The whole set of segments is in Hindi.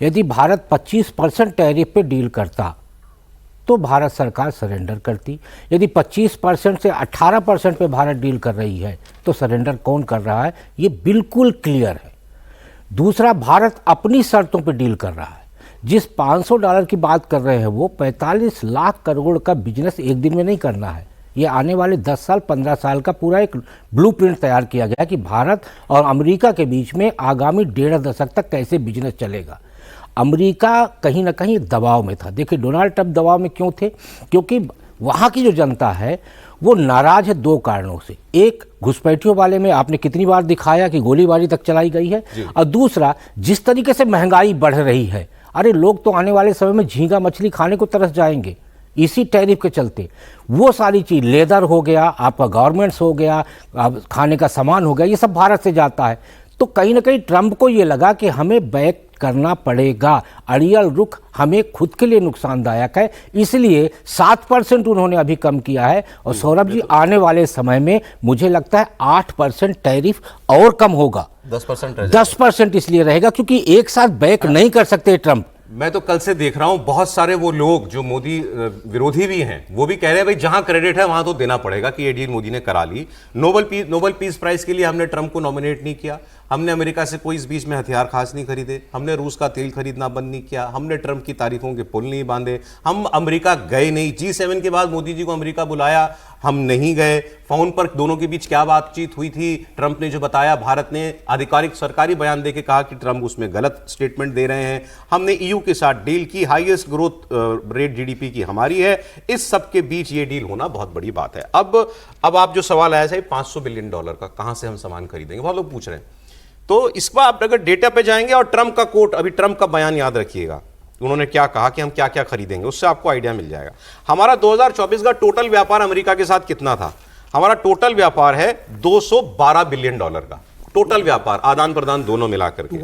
यदि भारत 25% टैरिफ पे डील करता तो भारत सरकार सरेंडर करती। यदि 25% से 18% पे भारत डील कर रही है तो सरेंडर कौन कर रहा है, ये बिल्कुल क्लियर है। दूसरा, भारत अपनी शर्तों पे डील कर रहा है। जिस $500 की बात कर रहे हैं वो 45 लाख करोड़ का बिजनेस एक दिन में नहीं करना है। ये आने वाले 10 साल 15 साल का पूरा एक ब्लूप्रिंट तैयार किया गया है कि भारत और अमेरिका के बीच में आगामी 1.5 दशक तक कैसे बिजनेस चलेगा। अमेरिका कहीं ना कहीं दबाव में था। देखिए डोनाल्ड ट्रंप दबाव में क्यों थे, क्योंकि वहाँ की जो जनता है वो नाराज है 2 कारणों से। एक, घुसपैठियों वाले में आपने कितनी बार दिखाया कि गोलीबारी तक चलाई गई है, और दूसरा, जिस तरीके से महंगाई बढ़ रही है, अरे लोग तो आने वाले समय में झींगा मछली खाने को तरस जाएंगे इसी टैरिफ के चलते। वो सारी चीज़, लेदर हो गया, आपका गारमेंट्स हो गया, खाने का सामान हो गया, ये सब भारत से जाता है। तो कहीं ना कहीं ट्रंप को ये लगा कि हमें बैक करना पड़ेगा, अड़ियल रुख हमें खुद के लिए नुकसानदायक है, इसलिए 7% उन्होंने अभी कम किया है। और सौरभ जी, आने वाले समय में मुझे लगता है 8% टैरिफ और कम होगा। 10% इसलिए रहेगा क्योंकि एक साथ बैक नहीं कर सकते ट्रंप। मैं तो कल से देख रहा हूं बहुत सारे वो लोग जो मोदी विरोधी भी हैं वो भी कह रहे हैं भाई जहां क्रेडिट है वहां तो देना पड़ेगा कि ये डील मोदी ने करा ली। नोबेल पीस प्राइज के लिए हमने ट्रंप को नॉमिनेट नहीं किया, हमने अमेरिका से कोई इस बीच में हथियार खास नहीं खरीदे, हमने रूस का तेल खरीदना बंद नहीं किया, हमने ट्रंप की तारीफों के पुल नहीं बांधे, हम अमेरिका गए नहीं। G7 के बाद मोदी जी को अमेरिका बुलाया, हम नहीं गए। फोन पर दोनों के बीच क्या बातचीत हुई थी, ट्रंप ने जो बताया, भारत ने आधिकारिक सरकारी बयान देके कहा कि ट्रंप उसमें गलत स्टेटमेंट दे रहे हैं। हमने EU के साथ डील की, हाईएस्ट ग्रोथ रेट GDP की हमारी है। इस सब के बीच ये डील होना बहुत बड़ी बात है। अब आप जो सवाल आया साहब $500 बिलियन का कहां से हम सामान खरीदेंगे, बहुत लोग पूछ रहे हैं। तो इस बार आप अगर डेटा पे जाएंगे और ट्रंप का कोट, अभी ट्रंप का बयान याद रखिएगा, उन्होंने क्या कहा कि हम क्या क्या खरीदेंगे, उससे आपको आइडिया मिल जाएगा। हमारा 2024 का टोटल व्यापार अमेरिका के साथ कितना था? हमारा टोटल व्यापार है $212 बिलियन का टोटल व्यापार, आदान प्रदान दोनों मिलाकर के।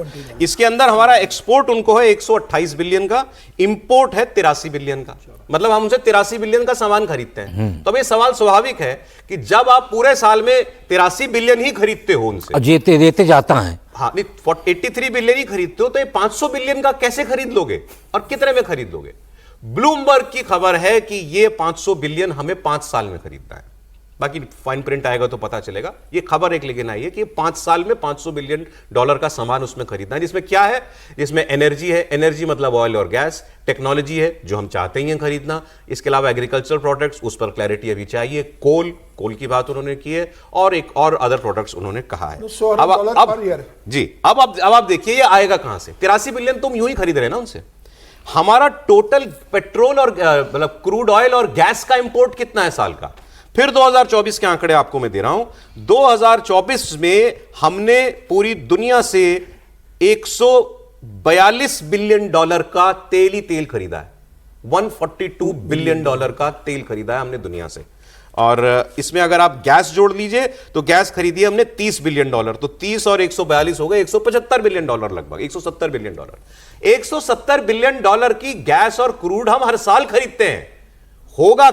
इसके अंदर हमारा एक्सपोर्ट उनको है 128 बिलियन का, इंपोर्ट है 83 बिलियन का, मतलब हम उनसे 83 बिलियन का सामान खरीदते हैं। तो अब ये सवाल स्वाभाविक है कि जब आप पूरे साल में 83 बिलियन ही खरीदते हो उनसे, जेते देते जाता है, हाँ, 83 बिलियन ही खरीदते हो, तो ये 500 बिलियन का कैसे खरीद लोगे और कितने में खरीद लोगे? ब्लूमबर्ग की खबर है कि ये 500 बिलियन हमें 5 साल में खरीदना है। बाकी फाइन प्रिंट आएगा तो पता चलेगा। ये खबर एक लेकिन आई है कि 5 साल में $500 बिलियन का सामान उसमें खरीदना है, जिसमें क्या है, जिसमें एनर्जी है, एनर्जी मतलब ऑयल और गैस, टेक्नोलॉजी है जो हम चाहते ही हैं खरीदना, इसके अलावा एग्रीकल्चर प्रोडक्ट्स, उस पर क्लैरिटी अभी चाहिए, कोल की बात उन्होंने की है, और एक और अदर प्रोडक्ट्स उन्होंने कहा है। अब आप देखिए ये आएगा कहां से? 83 बिलियन तुम यूं ही खरीद रहे ना उनसे। हमारा टोटल पेट्रोल और मतलब क्रूड ऑयल और गैस का इंपोर्ट कितना है साल का? फिर 2024 के आंकड़े आपको मैं दे रहा हूं। 2024 में हमने पूरी दुनिया से $142 बिलियन का तेल खरीदा है। $142 बिलियन का तेल खरीदा है हमने दुनिया से। और इसमें अगर आप गैस जोड़ लीजिए तो गैस खरीदी हमने $30 बिलियन, तो 30 और 142 हो गए $175 बिलियन, लगभग $170 बिलियन। $170 बिलियन की गैस और क्रूड हम हर साल खरीदते हैं। होगा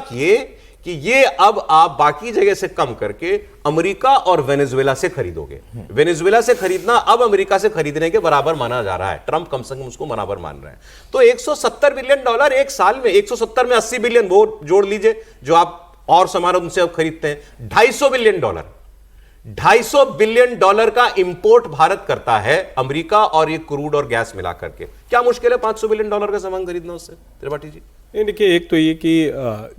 कि ये अब आप बाकी जगह से कम करके अमेरिका और वेनेजुएला से खरीदोगे। वेनेजुएला से खरीदना अब अमेरिका से खरीदने के बराबर माना जा रहा है, ट्रंप कम से कम उसको बराबर मान रहे हैं। तो $170 बिलियन एक साल में, 170 में 80 बिलियन वो जोड़ लीजिए जो आप और सामान उनसे अब खरीदते हैं। $250 बिलियन, $250 बिलियन का इंपोर्ट भारत करता है अमेरिका और ये क्रूड और गैस मिलाकर के। क्या मुश्किल है $500 बिलियन का सामान खरीदना उससे, त्रिपाठी जी? देखिए, एक तो ये कि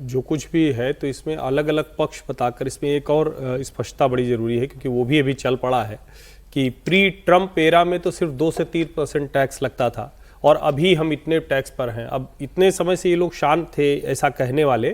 जो कुछ भी है तो इसमें अलग अलग पक्ष बताकर इसमें एक और स्पष्टता बड़ी जरूरी है, क्योंकि वो भी अभी चल पड़ा है कि प्री ट्रंप एरा में तो सिर्फ 2 से 3% टैक्स लगता था और अभी हम इतने टैक्स पर हैं। अब इतने समय से ये लोग शांत थे ऐसा कहने वाले,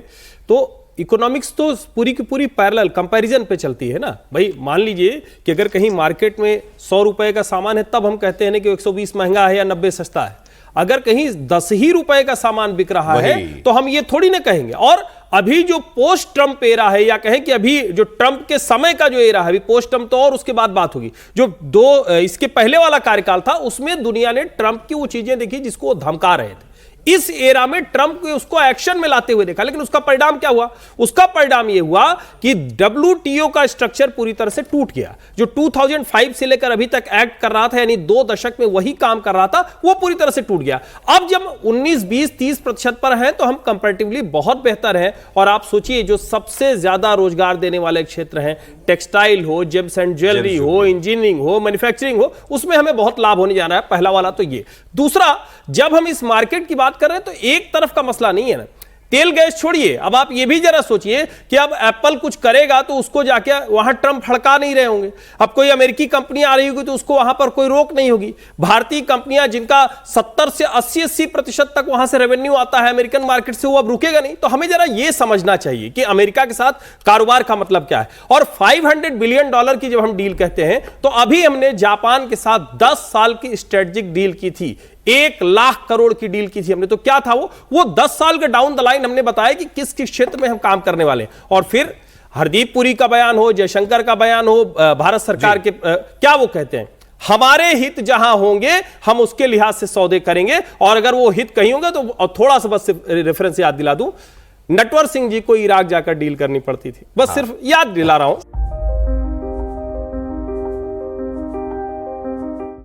तो इकोनॉमिक्स तो पूरी की पूरी पैरेलल कंपैरिजन पे चलती है ना भाई। मान लीजिए कि अगर कहीं मार्केट में 100 रुपए का सामान है तब हम कहते हैं ना कि 120 महंगा है या 90 सस्ता है। अगर कहीं 10 ही रुपए का सामान बिक रहा है तो हम ये थोड़ी ना कहेंगे। और अभी जो पोस्ट ट्रंप एरा है, या कहें कि अभी जो ट्रंप के समय का जो एरा है, अभी पोस्ट ट्रंप तो और उसके बाद बात होगी, जो इसके पहले वाला कार्यकाल था उसमें दुनिया ने ट्रंप की वो चीजें देखी जिसको वो धमका रहे थे। इस एरा में ट्रंप को उसको एक्शन में लाते हुए देखा, लेकिन उसका परिणाम क्या हुआ? उसका परिणाम यह हुआ कि WTO का स्ट्रक्चर पूरी तरह से टूट गया। जो 2005 से लेकर अभी तक एक्ट कर रहा था, यानी 2 दशक में वही काम कर रहा था, वो पूरी तरह से टूट गया। अब जब 19, 20, 30% पर हैं तो हम कंपैरेटिवली बहुत बेहतर हैं। और आप सोचिए, जो सबसे ज्यादा रोजगार देने वाले क्षेत्र हैं, टेक्सटाइल हो, जेम्स एंड ज्वेलरी हो, इंजीनियरिंग हो, मैन्युफैक्चरिंग हो, उसमें हमें बहुत लाभ होने जा रहा है। पहला वाला तो ये। दूसरा, जब हम इस मार्केट की बात कर रहे हैं तो एक तरफ का मसला नहीं है ना, तेल गैस छोड़िए, अब आप ये भी जरा सोचिए कि अब एप्पल कुछ करेगा तो उसको जाके वहां ट्रंप हड़का नहीं रहे होंगे। अब कोई अमेरिकी कंपनी आ रही होगी तो उसको वहां पर कोई रोक नहीं होगी। भारतीय कंपनियां जिनका 70 से 80% तक वहां से रेवेन्यू आता है अमेरिकन मार्केट से, वो अब रुकेगा नहीं। तो हमें जरा ये समझना चाहिए कि अमेरिका के साथ कारोबार का मतलब क्या है। और $500 बिलियन की जब हम डील कहते हैं तो अभी हमने जापान के साथ 10 साल की स्ट्रेटेजिक डील की थी, 1 लाख करोड़ की डील की थी हमने। तो क्या था वो 10 साल के डाउन द लाइन हमने बताया कि किस किस क्षेत्र में हम काम करने वाले हैं। और फिर हरदीप पुरी का बयान हो, जयशंकर का बयान हो, भारत सरकार के क्या वो कहते हैं, हमारे हित जहां होंगे हम उसके लिहाज से सौदे करेंगे। और अगर वो हित कहीं होंगे तो थोड़ा सा बस रेफरेंस याद दिला दूं, नटवर सिंह जी को इराक जाकर डील करनी पड़ती थी, बस सिर्फ याद दिला रहा हूं।